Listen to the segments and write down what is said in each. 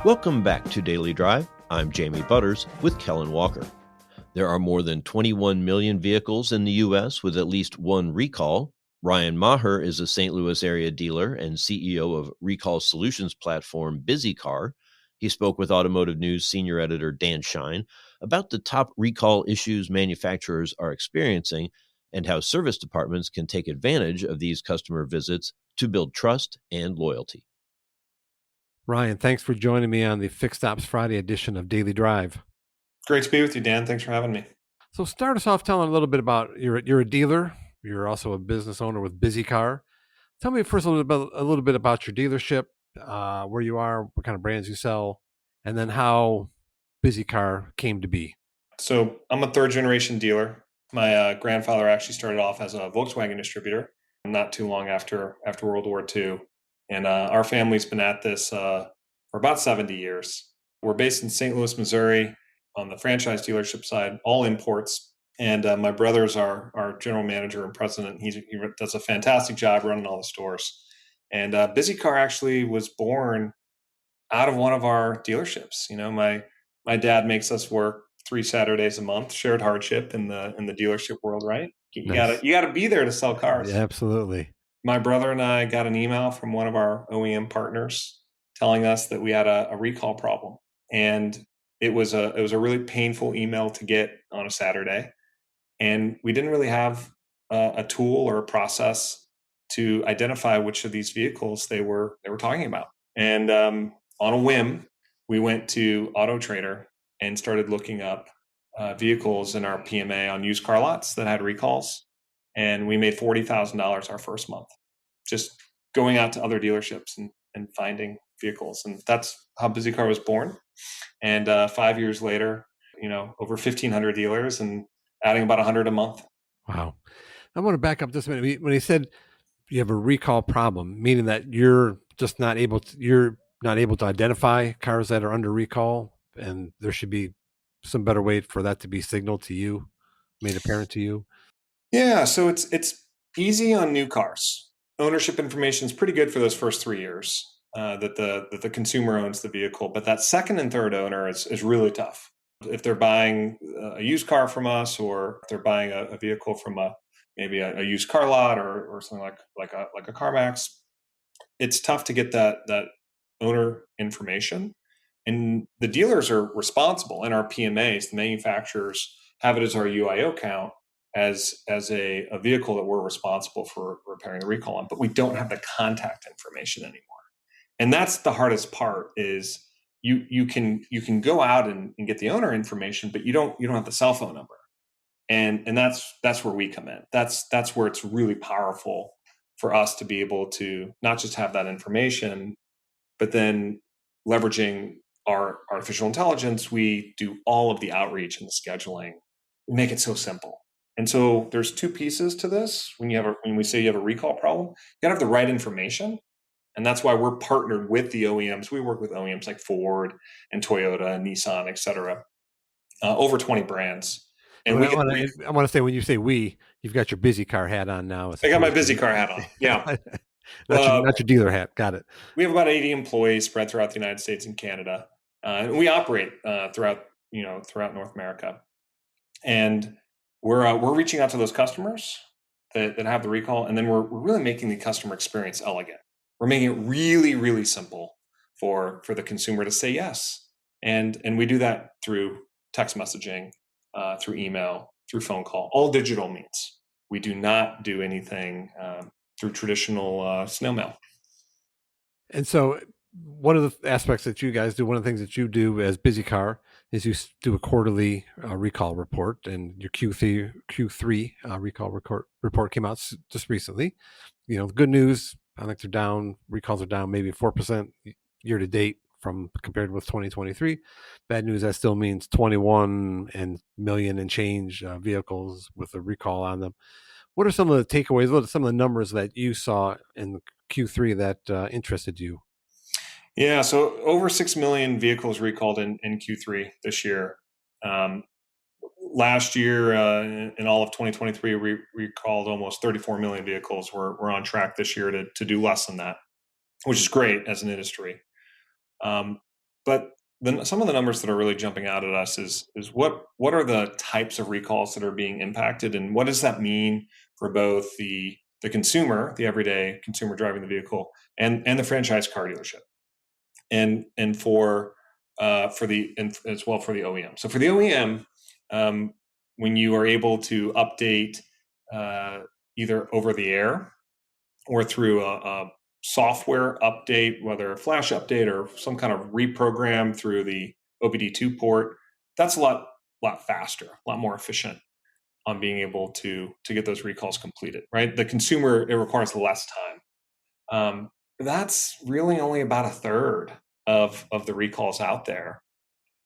Welcome back to Daily Drive. I'm Jamie Butters with Kellen Walker. There are more than 21 million vehicles in the U.S. with at least one recall. Ryan Maher is a St. Louis area dealer and CEO of recall solutions platform BizzyCar. He spoke with Automotive News senior editor Dan Shine about the top recall issues manufacturers are experiencing and how service departments can take advantage of these customer visits to build trust and loyalty. Ryan, thanks for joining me on the Fixed Ops Friday edition of Daily Drive. Great to be with you, Dan. Thanks for having me. So start us off telling a little bit about, you're a dealer. You're also a business owner with BizzyCar. Tell me first a little bit about your dealership, where you are, what kind of brands you sell, and then how BizzyCar came to be. So I'm a third generation dealer. My grandfather actually started off as a Volkswagen distributor not too long after World War II. And our family's been at this for about 70 years. We're based in St. Louis, Missouri on the franchise dealership side, all imports. And my brother's our general manager and president. He does a fantastic job running all the stores. And BizzyCar actually was born out of one of our dealerships. You know, my dad makes us work 3 Saturdays a month, shared hardship in the dealership world, right? You Nice. gotta be there to sell cars. Yeah, absolutely. My brother and I got an email from one of our OEM partners telling us that we had a recall problem. And it was a really painful email to get on a Saturday. And we didn't really have a tool or a process to identify which of these vehicles they were talking about. And on a whim, we went to Auto Trader and started looking up vehicles in our PMA on used car lots that had recalls. And we made $40,000 our first month, just going out to other dealerships and finding vehicles. And that's how BizzyCar was born. And 5 years later, over 1,500 dealers and adding about 100 a month. Wow. I want to back up just a minute. When he said you have a recall problem, meaning that you're not able to identify cars that are under recall, and there should be some better way for that to be signaled to you, made apparent to you. Yeah, so it's easy on new cars. Ownership information is pretty good for those first 3 years that the consumer owns the vehicle, but that second and third owner is really tough. If they're buying a used car from us, or if they're buying a vehicle from maybe a used car lot or something like a CarMax, it's tough to get that owner information. And the dealers are responsible in our PMAs. The manufacturers have it as our UIO count as a vehicle that we're responsible for repairing the recall on, but we don't have the contact information anymore. And that's the hardest part is you can go out and get the owner information, but you don't have the cell phone number. And that's where we come in. That's where it's really powerful for us to be able to not just have that information, but then leveraging our artificial intelligence, we do all of the outreach and the scheduling. We make it so simple. And so there's 2 pieces to this. When we say you have a recall problem, you gotta have the right information. And that's why we're partnered with the OEMs. We work with OEMs like Ford and Toyota and Nissan, et cetera, over 20 brands. And I want to say, when you say you've got your BizzyCar hat on now. I got my BizzyCar hat on. Yeah. not your dealer hat. Got it. We have about 80 employees spread throughout the United States and Canada. And we operate throughout North America. And we're reaching out to those customers that have the recall, and then we're really making the customer experience elegant. We're making it really, really simple for the consumer to say yes. And we do that through text messaging, through email, through phone call, all digital means. We do not do anything through traditional snail mail. And so one of the aspects that you guys do, one of the things that you do as BizzyCar is you do a quarterly recall report, and your Q3 recall report came out just recently. The good news, I think they're down, recalls are down maybe 4% year to date from compared with 2023. Bad news, that still means 21 million and change vehicles with a recall on them. What are some of the takeaways? What are some of the numbers that you saw in Q3 that interested you? Yeah, so over 6 million vehicles recalled in Q3 this year. Last year, in all of 2023, we recalled almost 34 million vehicles. We're on track this year to do less than that, which is great as an industry. But some of the numbers that are really jumping out at us is what are the types of recalls that are being impacted, and what does that mean for both the consumer, the everyday consumer driving the vehicle, and the franchise car dealership, and for the and as well for the OEM. So for the OEM, when you are able to update either over the air or through a software update, whether a flash update or some kind of reprogram through the OBD2 port, that's a lot faster, a lot more efficient on being able to get those recalls completed, right? The consumer, it requires less time. That's really only about a third of the recalls out there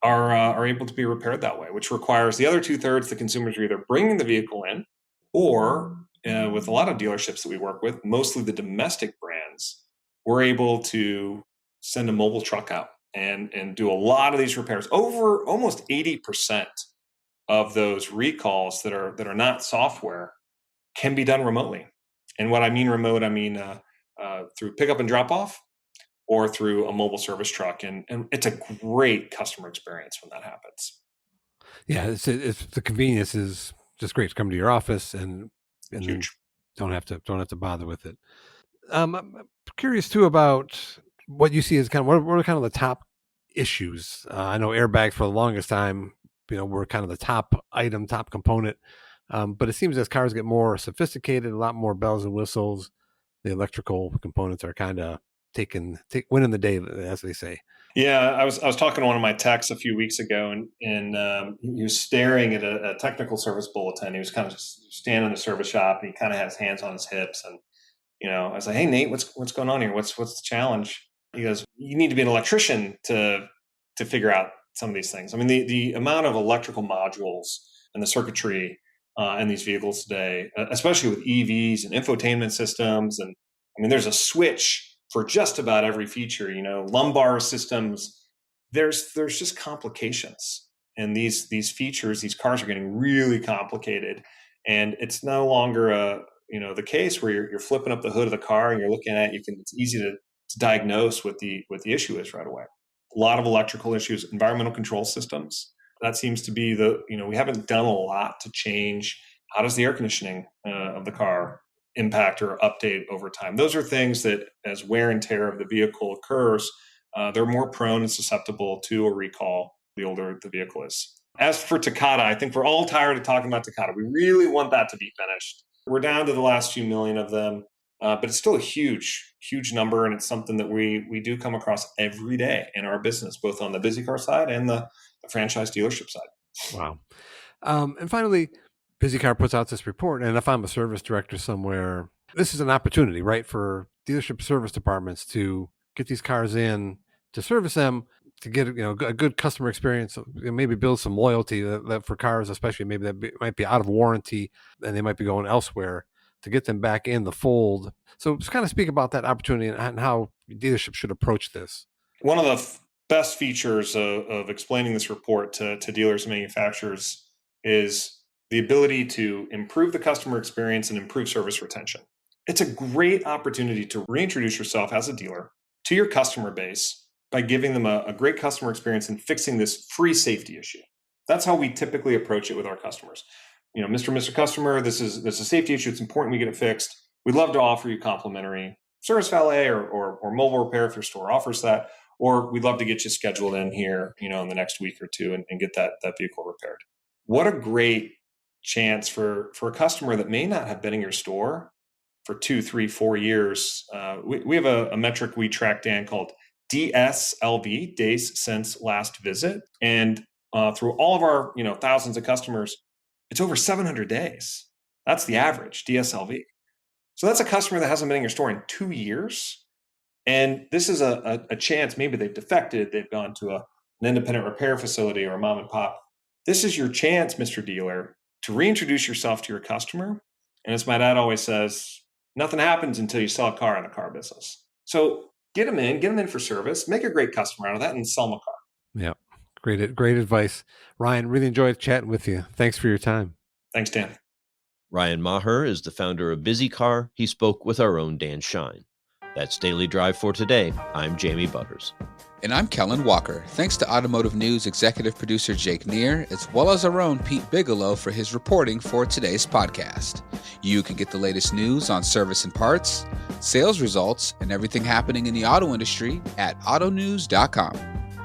are able to be repaired that way, which requires the other 2/3, the consumers are either bringing the vehicle in, or with a lot of dealerships that we work with, mostly the domestic brands, we're able to send a mobile truck out and do a lot of these repairs. Over almost 80% of those recalls that are not software can be done remotely. And what I mean remote, I mean through pickup and drop off, or through a mobile service truck. And it's a great customer experience when that happens. Yeah, it's the convenience is just great to come to your office and Huge. don't have to bother with it. I'm curious too about what you see as kind of what are kind of the top issues. I know airbags for the longest time, were kind of the top component. But it seems as cars get more sophisticated, a lot more bells and whistles, the electrical components are kind of winning the day, as they say. Yeah, I was talking to one of my techs a few weeks ago, and he was staring at a technical service bulletin. He was kind of standing in the service shop, and he kind of had his hands on his hips. And I was like, "Hey, Nate, what's going on here? What's the challenge?" He goes, "You need to be an electrician to figure out some of these things." I mean, the amount of electrical modules and the circuitry in these vehicles today, especially with EVs and infotainment systems, and I mean, there's a switch for just about every feature, lumbar systems. There's just complications. And these features, these cars are getting really complicated. And it's no longer the case where you're flipping up the hood of the car and you're looking at it. It's easy to diagnose what the issue is right away. A lot of electrical issues, environmental control systems. That seems to be we haven't done a lot to change how does the air conditioning of the car impact or update over time. Those are things that, as wear and tear of the vehicle occurs, they're more prone and susceptible to a recall the older the vehicle is. As for Takata, I think we're all tired of talking about Takata. We really want that to be finished. We're down to the last few million of them, but it's still a huge, huge number, and it's something that we do come across every day in our business, both on the BizzyCar side and the franchise dealership side. Wow. And finally, BizzyCar puts out this report, and if I'm a service director somewhere, this is an opportunity, right, for dealership service departments to get these cars in, to service them, to get a good customer experience, maybe build some loyalty that for cars, especially maybe might be out of warranty and they might be going elsewhere, to get them back in the fold. So just kind of speak about that opportunity and how dealerships should approach this. One of the best features of explaining this report to dealers and manufacturers is the ability to improve the customer experience and improve service retention. It's a great opportunity to reintroduce yourself as a dealer to your customer base by giving them a great customer experience and fixing this free safety issue. That's how we typically approach it with our customers. Mr. Customer, this is a safety issue. It's important we get it fixed. We'd love to offer you complimentary service valet or mobile repair if your store offers that, or we'd love to get you scheduled in here, in the next week or two and get that vehicle repaired. What a great chance for a customer that may not have been in your store for 2, 3, 4 years. We have a metric we track, Dan, called DSLV, days since last visit. And through all of our thousands of customers, it's over 700 days. That's the average DSLV. So that's a customer that hasn't been in your store in 2 years. And this is a chance. Maybe they've defected. They've gone to an independent repair facility or a mom and pop. This is your chance, Mr. Dealer, to reintroduce yourself to your customer. And as my dad always says, nothing happens until you sell a car in the car business. So get them in for service, make a great customer out of that, and sell them a car. Yeah, great advice. Ryan, really enjoyed chatting with you. Thanks for your time. Thanks, Dan. Ryan Maher is the founder of BizzyCar. He spoke with our own Dan Shine. That's Daily Drive for today. I'm Jamie Butters. And I'm Kellen Walker. Thanks to Automotive News executive producer Jake Neer, as well as our own Pete Bigelow for his reporting for today's podcast. You can get the latest news on service and parts, sales results, and everything happening in the auto industry at autonews.com.